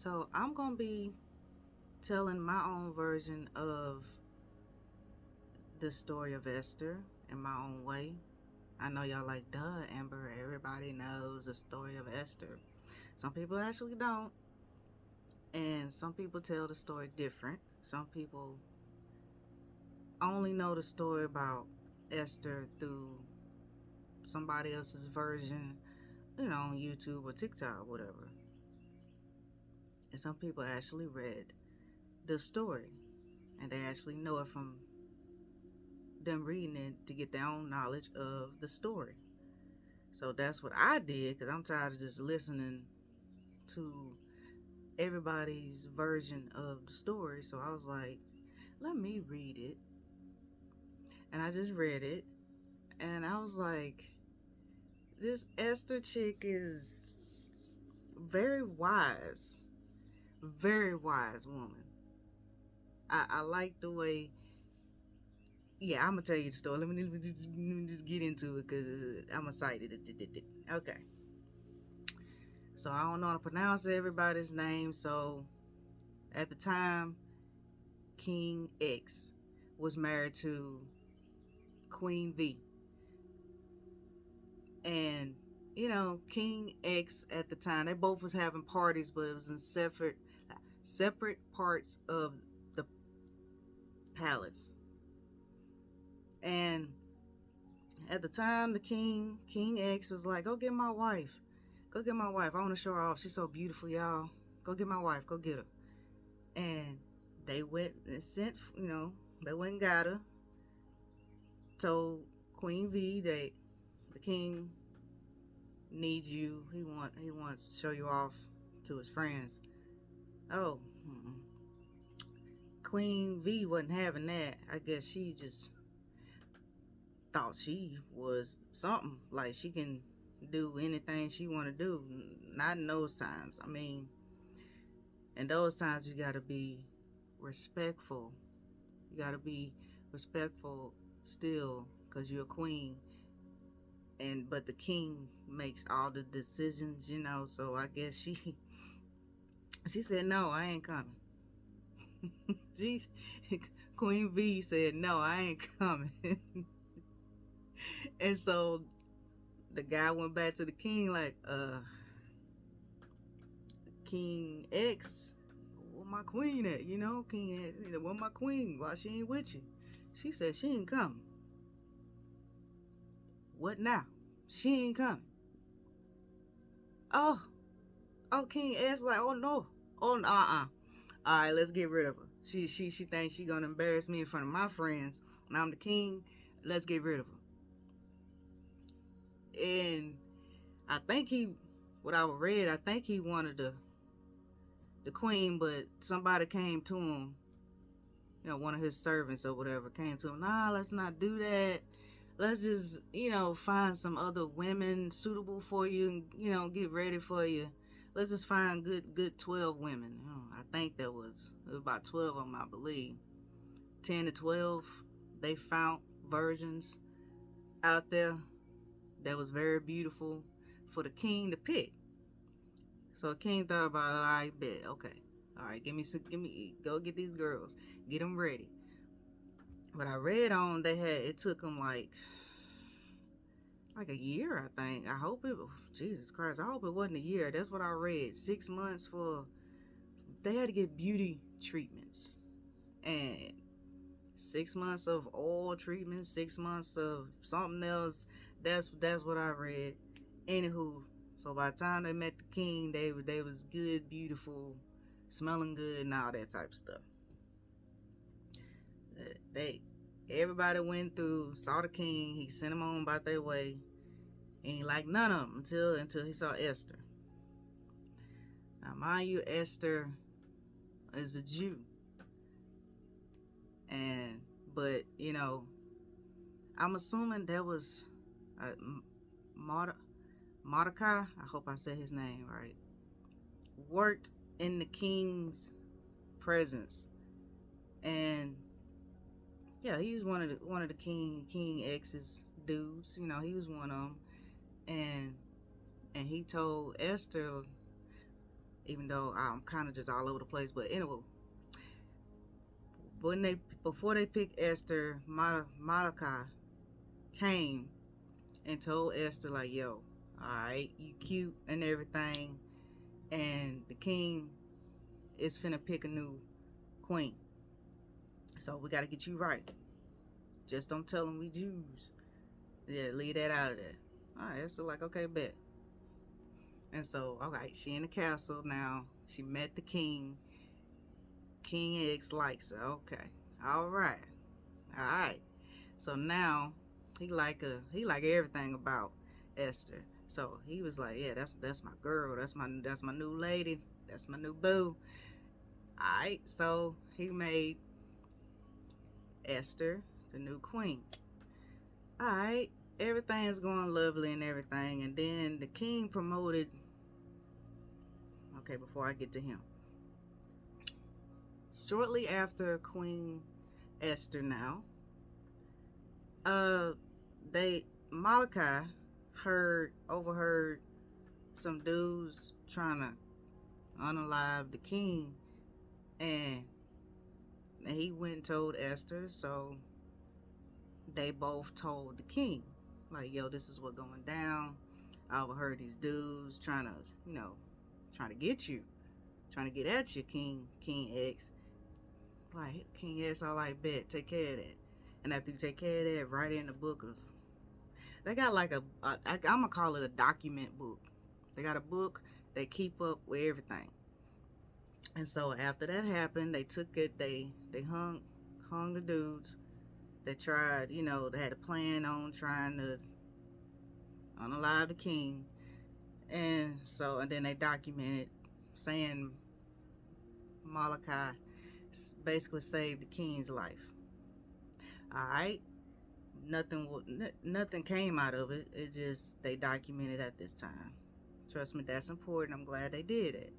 So I'm gonna be telling my own version of the story of Esther in my own way. I know y'all like, duh, Amber, everybody knows the story of Esther. Some people actually don't, and some people tell the story different. Some people only know the story about Esther through somebody else's version, on YouTube or TikTok or whatever. And some people actually read the story and they actually know it from them reading it to get their own knowledge of the story. So that's what I did because I'm tired of just listening to everybody's version of the story. So I was like, let me read it. And I just read it. And I was like, this Esther chick is very wise. Very wise woman. I like the way. Yeah, I'm gonna tell you the story. Let me just get into it because I'm excited. Okay, so I don't know how to pronounce everybody's name. So at the time, King X was married to Queen V, and King X at the time they both was having parties, but it was in separate parts of the palace. And at the time, the King X was like, "Go get my wife, go get my wife. I want to show her off. She's so beautiful, y'all. Go get my wife. Go get her." And they went and sent, they went and got her. Told Queen V that the king needs you. He wants to show you off to his friends. Oh, Queen V wasn't having that. I guess she just thought she was something, like she can do anything she want to do. Not in those times. I mean, in those times you got to be respectful. You got to be respectful still because you're a queen, and but the king makes all the decisions, so I guess she said, no, I ain't coming. she Queen V said, no, I ain't coming. And so the guy went back to the king like, King X, where my queen at? King X, where my queen? Why she ain't with you? She said she ain't coming. What now? She ain't coming. Oh, King X like, oh no. Oh, all right, let's get rid of her. She thinks she gonna embarrass me in front of my friends, and I'm the king. Let's get rid of her. And I think what I read, I think he wanted the queen, but somebody came to him, one of his servants or whatever came to him. Nah, let's not do that. Let's just, find some other women suitable for you, and get ready for you. Let's just find good 12 women. I think it was about 12 of them, I believe. 10 to 12. They found versions out there that was very beautiful for the king to pick. So the king thought about it. I bet, okay, all right, go get these girls, get them ready. But I read on it took them like a year, I think. I hope it. Jesus Christ, I hope it wasn't a year. That's what I read. 6 months for they had to get beauty treatments, and 6 months of oil treatment, 6 months of something else. That's what I read. Anywho, so by the time they met the king, they was good, beautiful, smelling good, and all that type of stuff. They Everybody went through, saw the king. He sent them on about their way, and he liked none of them until he saw Esther. Now, mind you, Esther is a Jew, and but I'm assuming there was Mordecai, I hope I said his name right, worked in the king's presence, and yeah, he was one of the King X's dudes. He was one of them, and he told Esther, even though I'm kind of just all over the place. But anyway, when they before they picked Esther, Mordecai came and told Esther like, "Yo, all right, you cute and everything, and the king is finna pick a new queen. So we gotta get you right. Just don't tell them we Jews. Yeah, leave that out of there." All right, Esther like, okay, bet. And so, okay, she in the castle now. She met the king. King X likes her. Okay, all right, all right. So now he like everything about Esther. So he was like, yeah, that's my girl. That's my new lady. That's my new boo. All right. So he made Esther the new queen. All right. Everything's going lovely and everything, and then the king promoted. Okay, before I get to him, shortly after Queen Esther, now, uh, they Malachi overheard some dudes trying to unalive the king, and he went and told Esther. So they both told the king, like, yo, this is what going down. I overheard these dudes trying to, trying to get you, trying to get at you, King X. Like, King X, I like, bet, take care of that. And after you take care of that, write in the book of, they got like I'm gonna call it a document book. They got a book. They keep up with everything. And so after that happened, they took it. They hung the dudes. They tried, they had a plan on trying to unalive the king. And then they documented saying Malachi basically saved the king's life. All right, nothing came out of it. It just they documented at this time. Trust me, that's important. I'm glad they did it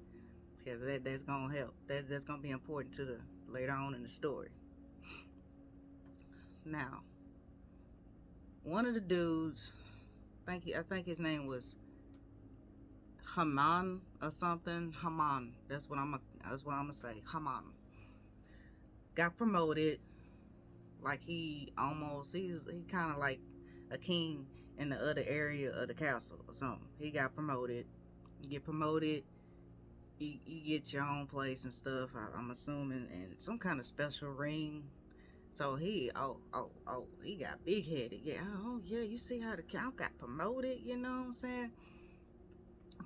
because that's gonna help. That's gonna be important to the later on in the story. Now, one of the dudes, I think his name was Haman or something. Haman. That's what I'm gonna say. Haman got promoted. Like he kind of like a king in the other area of the castle or something. He got promoted. You get promoted, you get your own place and stuff. I'm assuming, and some kind of special ring. So he got big headed. Yeah, oh yeah, you see how the count got promoted. You know what I'm saying?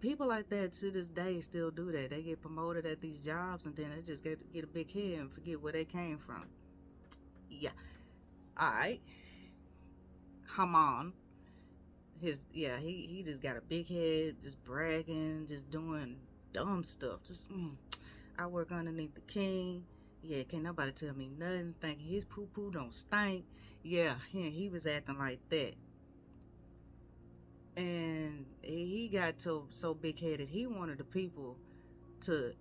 People like that to this day still do that. They get promoted at these jobs and then they just get a big head and forget where they came from. Yeah. All right. Haman. He just got a big head, just bragging, just doing dumb stuff. Just I work underneath the king. Yeah, can't nobody tell me nothing. Thinking his poo poo don't stink. Yeah, he was acting like that. And he got so big headed. He wanted the people to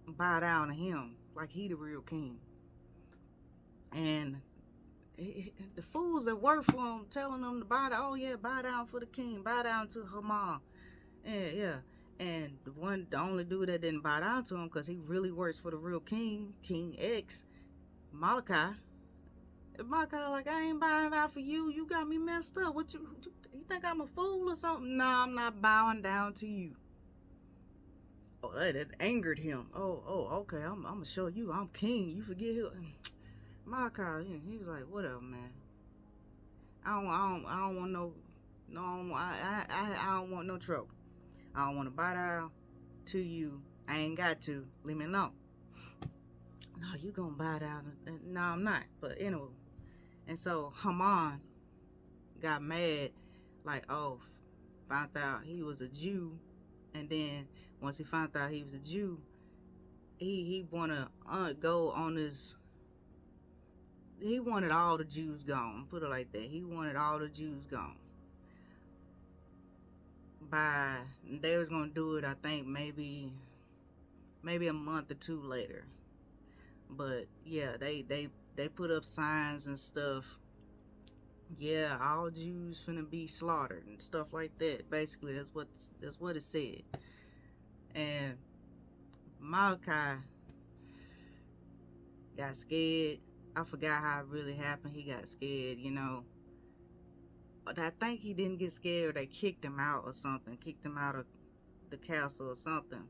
bow down to him like he the real king. And the fools that work for him telling them to bow down. Oh yeah, bow down for the king. Bow down to Haman. Yeah. And the only dude that didn't bow down to him because he really works for the real king, King X, Malachi. Malachi like, I ain't bowing down for you. You got me messed up. What you think I'm a fool or something? No, I'm not bowing down to you. Oh, that angered him. Okay. I'm gonna show you I'm king. You forget who Malachi. He was like, whatever, man. I don't want I don't want no trouble. I don't want to bow down to you. I ain't got to. Leave me alone. No, you gonna bow down? No, I'm not. But anyway, and so Haman got mad, like, oh, found out he was a Jew, and then once he found out he was a Jew, he wanna go on this. He wanted all the Jews gone. Put it like that. He wanted all the Jews gone. They was gonna do it. I think maybe a month or two later. But yeah, they put up signs and stuff. Yeah, all Jews finna be slaughtered and stuff like that. Basically, that's what it said. And Malachi got scared. I forgot how it really happened. He got scared, But I think he didn't get scared. They kicked him out or something. Kicked him out of the castle or something.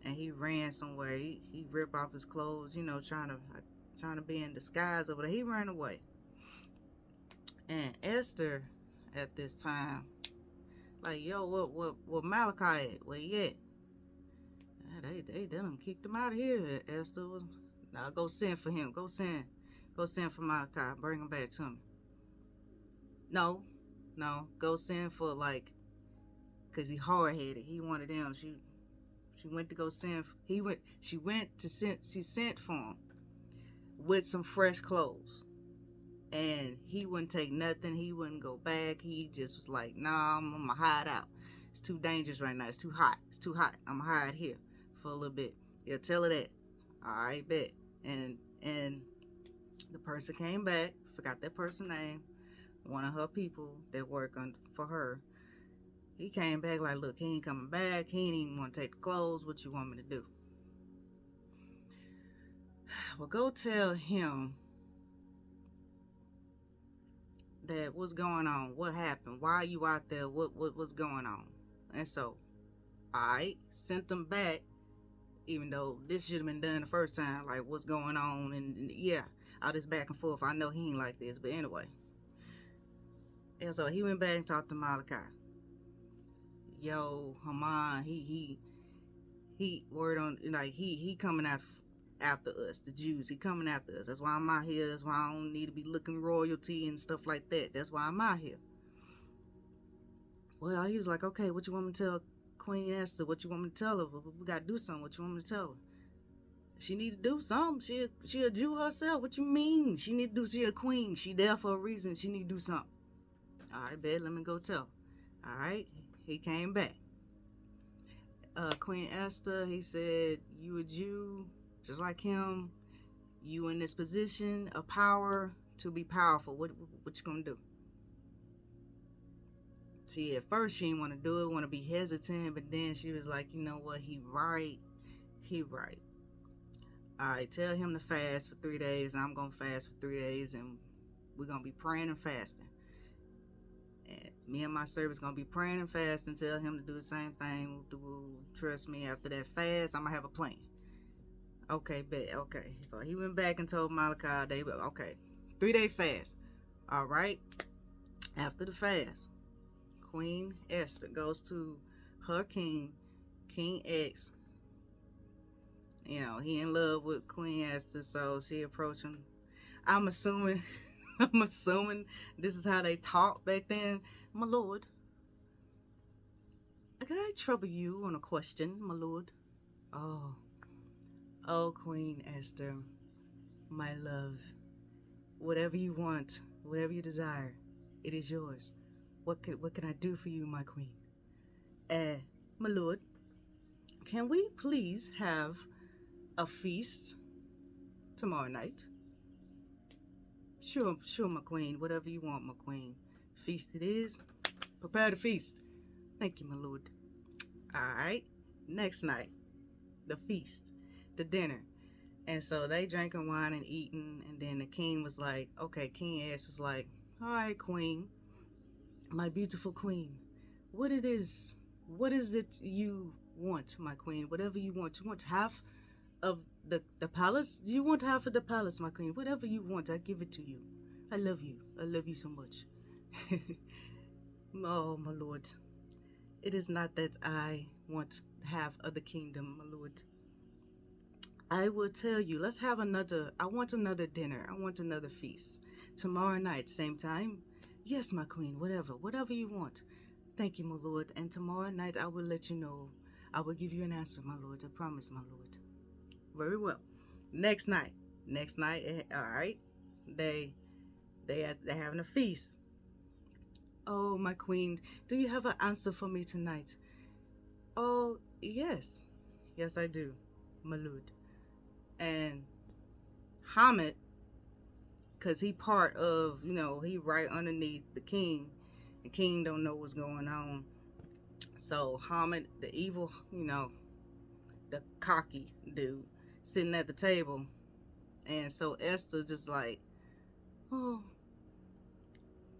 And he ran somewhere. He ripped off his clothes, trying to be in disguise over there. He ran away. And Esther, at this time, like, yo, what Malachi at? Where he at? They done kicked him out of here, Esther. Now go send for him. Go send for Malachi. Bring him back to me. No, go send for, like, cause he hard headed. He wanted them. She went to go send. She sent for him with some fresh clothes, and he wouldn't take nothing. He wouldn't go back. He just was like, nah, I'm gonna hide out. It's too dangerous right now. It's too hot. I'm gonna hide here for a little bit. Yeah, tell her that. All right, bet. And the person came back. Forgot that person's name. One of her people that work for her. He came back like, look, he ain't coming back. He ain't even want to take the clothes. What you want me to do? Well, go tell him that what's going on. What happened? Why are you out there? What's going on? And so, I sent them back, even though this should have been done the first time. Like, what's going on? And yeah, all this back and forth. I know he ain't like this, but anyway. And so he went back and talked to Malachi. Yo, Haman, he word on, like, he coming after us, the Jews. He coming after us. That's why I'm out here. That's why I don't need to be looking royalty and stuff like that. That's why I'm out here. Well, he was like, okay, what you want me to tell Queen Esther? What you want me to tell her? We got to do something. What you want me to tell her? She need to do something. She a Jew herself. What you mean? She need to do, she a queen. She there for a reason. She need to do something. All right, bet, let me go tell her. All right, he came back. Queen Esther, he said, you a Jew, just like him. You in this position of power to be powerful. What you gonna do? See, at first she didn't want to do it, want to be hesitant, but then she was like, you know what, he right. All right, tell him to fast for 3 days, and I'm gonna fast for 3 days, and we're gonna be praying and fasting. And me and my servants gonna be praying and fasting. Tell him to do the same thing. Trust me, after that fast, I'm gonna have a plan. Okay, bet. Okay, so he went back and told Malachi, okay, 3-day fast. All right. After the fast, Queen Esther goes to her king, King X. He in love with Queen Esther, so she approached him. I'm assuming this is how they talk back then. My lord, can I trouble you on a question, my lord? Oh, Queen Esther, my love, whatever you want, whatever you desire, it is yours. What can I do for you, my queen? My lord, can we please have a feast tomorrow night? Sure, my queen. Whatever you want, my queen. Feast it is. Prepare the feast. Thank you, my lord. All right. Next night, the feast, the dinner. And so they drinking wine and eating. And then the king was like, okay, King X was like, all right, queen, my beautiful queen, what is it you want, my queen? Whatever you want. You want half of the palace? Do you want half of the palace, my queen? Whatever you want, I give it to you. I love you so much. Oh, my lord, it is not that I want half of the kingdom, my lord. I will tell you, I want another dinner. I want another feast tomorrow night, same time. Yes, my queen, whatever you want. Thank you, my lord. And tomorrow night I will let you know. I will give you an answer, my lord. I promise, my lord. Very well. Next night, all right. They're having a feast. Oh, my queen, do you have an answer for me tonight? Oh, yes, I do, my lord. And Hamid, cause he part of, he right underneath the king. The king don't know what's going on. So Hamid, the the cocky dude, sitting at the table. And so Esther just like, oh,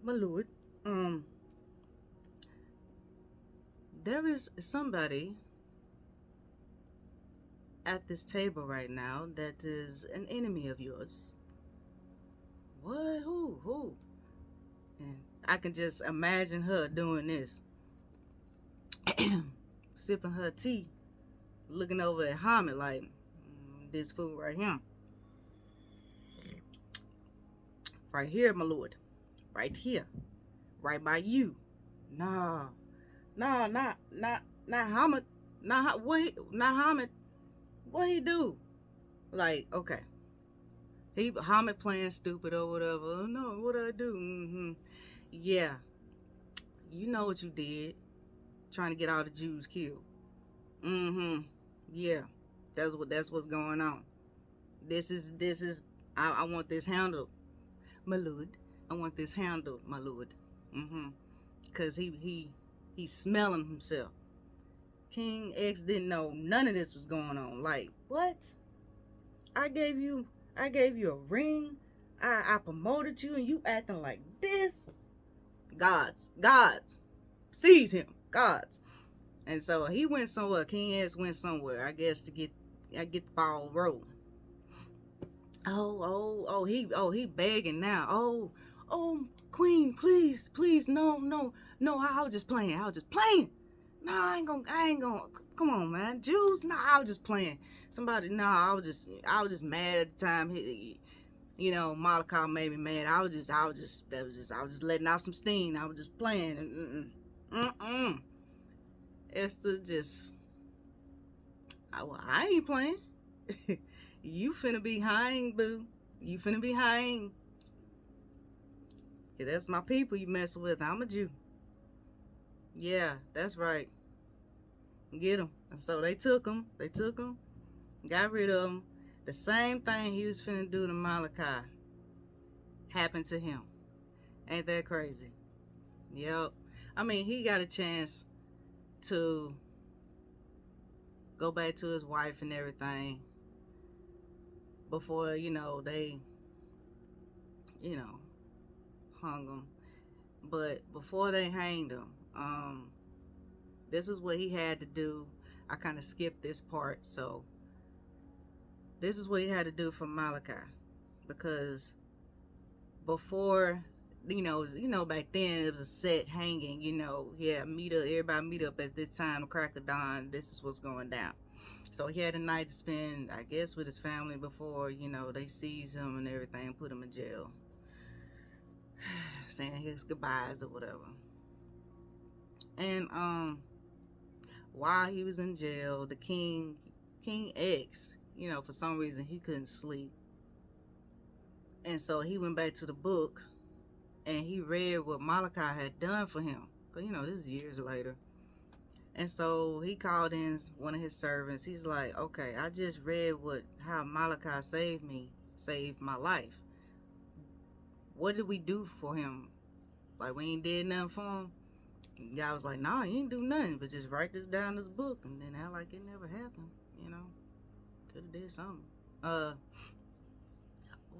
my lord, um, there is somebody at this table right now that is an enemy of yours. What? Who? Who? And I can just imagine her doing this, sipping her tea, looking over at Hamid like, this food right here. Right here, my lord. Right here. Right by you. Nah. Nah, not Hamid. Not Hamid. What he do? Like, okay. Hamid playing stupid or whatever. Oh, no, what did I do? Mm-hmm. Yeah. You know what you did. Trying to get all the Jews killed. Mm-hmm. Yeah. That's what's going on. This is I want this handled, my lord. I want this handled, my lord. Mm-hmm. Cause he's smelling himself. King X didn't know none of this was going on. Like, what? I gave you a ring. I promoted you and you acting like this. Gods. Seize him. Gods. And so he went somewhere. King X went somewhere, I guess, to get the ball rolling. He begging now. Queen, please, no. I was just playing. No, I ain't gonna. Come on, man, Jews. No, I was just playing. Somebody, no, I was just mad at the time. Malachi made me mad. I was just letting out some steam. I was just playing. Esther just, I ain't playing. You finna be hang, boo. You finna be hang. Yeah, that's my people you messing with. I'm a Jew. Yeah, that's right. Get him. And so they took him. Got rid of him. The same thing he was finna do to Malachi happened to him. Ain't that crazy? Yep. I mean, he got a chance to go back to his wife and everything before, they, hung him. But before they hanged him, this is what he had to do. I kind of skipped this part, so this is what he had to do for Malachi, because before, back then it was a set hanging. Everybody meet up at this time, the crack of dawn. This is what's going down. So he had a night to spend, I guess, with his family before, they seize him and everything, put him in jail, saying his goodbyes or whatever. And while he was in jail, the King X, for some reason he couldn't sleep. And so he went back to the book and he read what Malachi had done for him. Because, this is years later. And so he called in one of his servants. He's like, okay, I just read how Malachi saved my life. What did we do for him? Like, we ain't did nothing for him? The guy was like, nah, you ain't do nothing, but just write this down in this book and then act like it never happened, Could have did something. Well,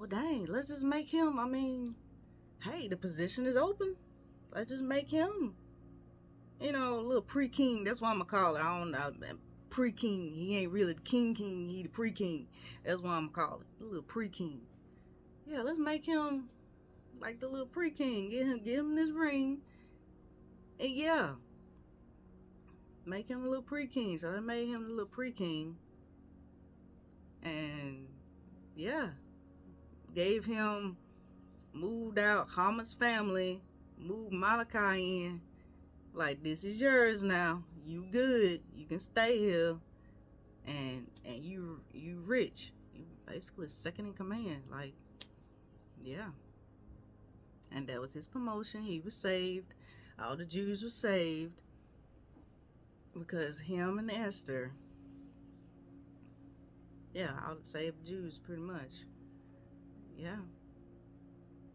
dang, let's just make him, hey, the position is open. Let's just make him, a little pre-king. That's what I'm going to call it. I don't know. Pre-king. He ain't really the king. He the pre-king. That's what I'm going to call it. A little pre-king. Yeah, let's make him like the little pre-king. Give him this ring. And yeah, make him a little pre-king. So they made him a little pre-king. And yeah, moved out Hamid's family, moved Malachi in. Like, this is yours now. You good. You can stay here. And you rich. You basically second in command. Like, yeah. And that was his promotion. He was saved. All the Jews were saved because him and Esther, all the saved Jews pretty much. Yeah.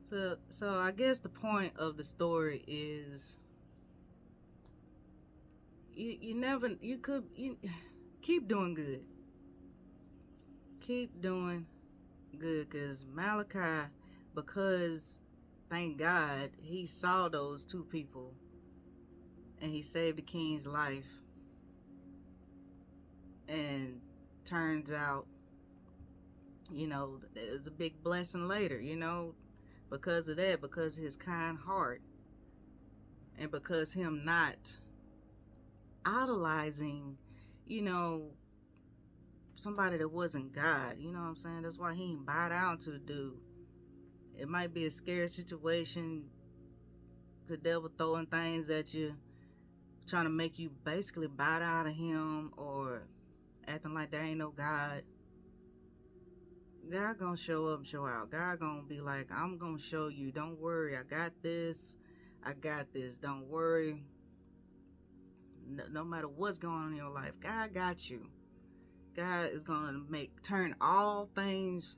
So I guess the point of the story is you keep doing good. Keep doing good, because Malachi, because thank God he saw those two people and he saved the king's life. And turns out, it's a big blessing later, because of that, because of his kind heart, and because him not idolizing, you know, somebody that wasn't God. You know what I'm saying? That's why he ain't bow down to the dude. It might be a scary situation, the devil throwing things at you, trying to make you basically bow down to him, or acting like there ain't no God. God gonna show up and show out. God gonna be like, I'm gonna show you. Don't worry. I got this. I got this. Don't worry. No matter what's going on in your life, God got you. God is gonna turn all things.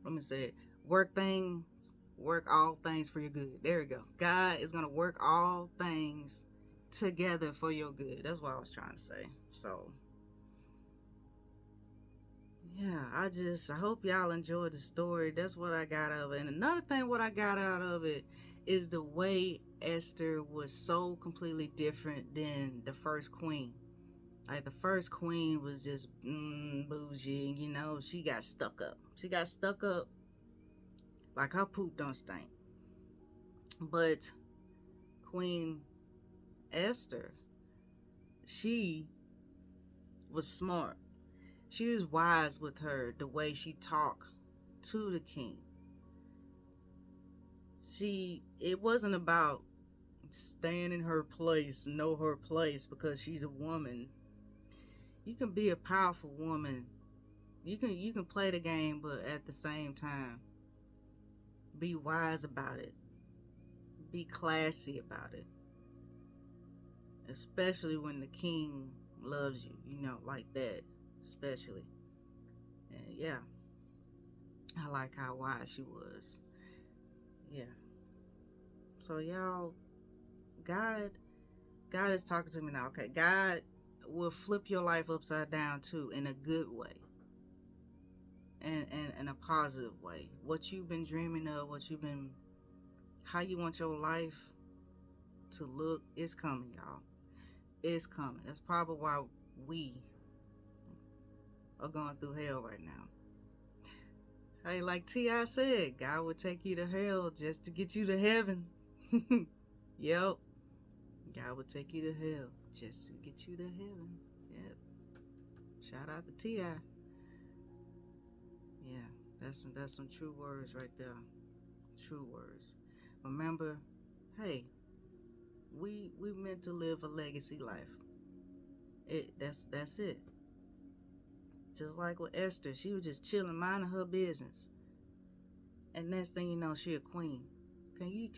Let me say it. Work all things for your good. There we go. God is gonna work all things together for your good. That's what I was trying to say. So yeah, I hope y'all enjoyed the story. That's what I got out of it. And another thing what I got out of it is the way Esther was so completely different than the first queen. Like the first queen was just bougie, she got stuck up. She got stuck up like her poop don't stink. But Queen Esther, she was smart. She was wise with the way she talked to the king. It wasn't about staying in her place, know her place because she's a woman. You can be a powerful woman. You can play the game, but at the same time, be wise about it. Be classy about it. Especially when the king loves you, like that. Especially. And yeah, I like how wise she was. Yeah. So y'all, God is talking to me now. Okay, God will flip your life upside down too, in a good way, and in a positive way. What you've been dreaming of, how you want your life to look, is coming, y'all. It's coming. That's probably why we are going through hell right now. Hey, like T.I. said, God will take you to hell just to get you to heaven. Yep. God will take you to hell just to get you to heaven. Yep. Shout out to T.I. Yeah, that's some true words right there. True words. Remember, hey, we meant to live a legacy life. That's it. Just like with Esther, she was just chilling, minding her business. And next thing you know, she a queen. Can you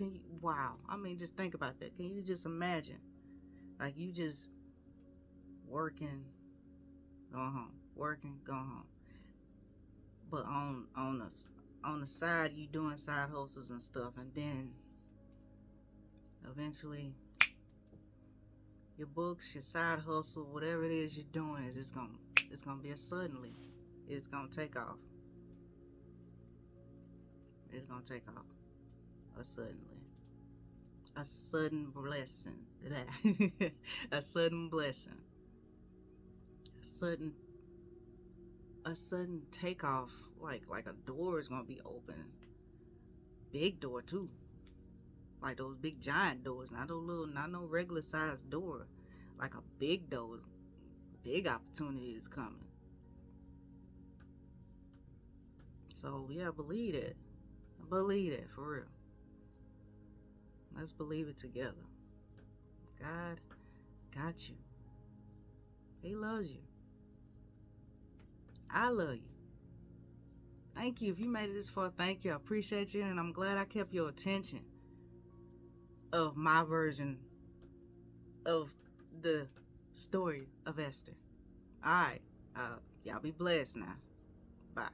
wow. I mean, just think about that. Can you just imagine? Like you just working, going home. Working, going home. But on the side, you doing side hustles and stuff, and then eventually your books, your side hustle, whatever it is you're doing, is it's gonna be a suddenly. It's gonna take off. It's gonna take off. A suddenly. A sudden blessing. A sudden blessing. A sudden takeoff. Like a door is gonna be open. Big door too. Like those big giant doors, not no regular sized door. Like a big door. Big opportunity is coming. So yeah, believe it. Believe it for real. Let's believe it together. God got you. He loves you. I love you. Thank you. If you made it this far, thank you. I appreciate you, and I'm glad I kept your attention of my version of the story of Esther. All right. Y'all be blessed now. Bye.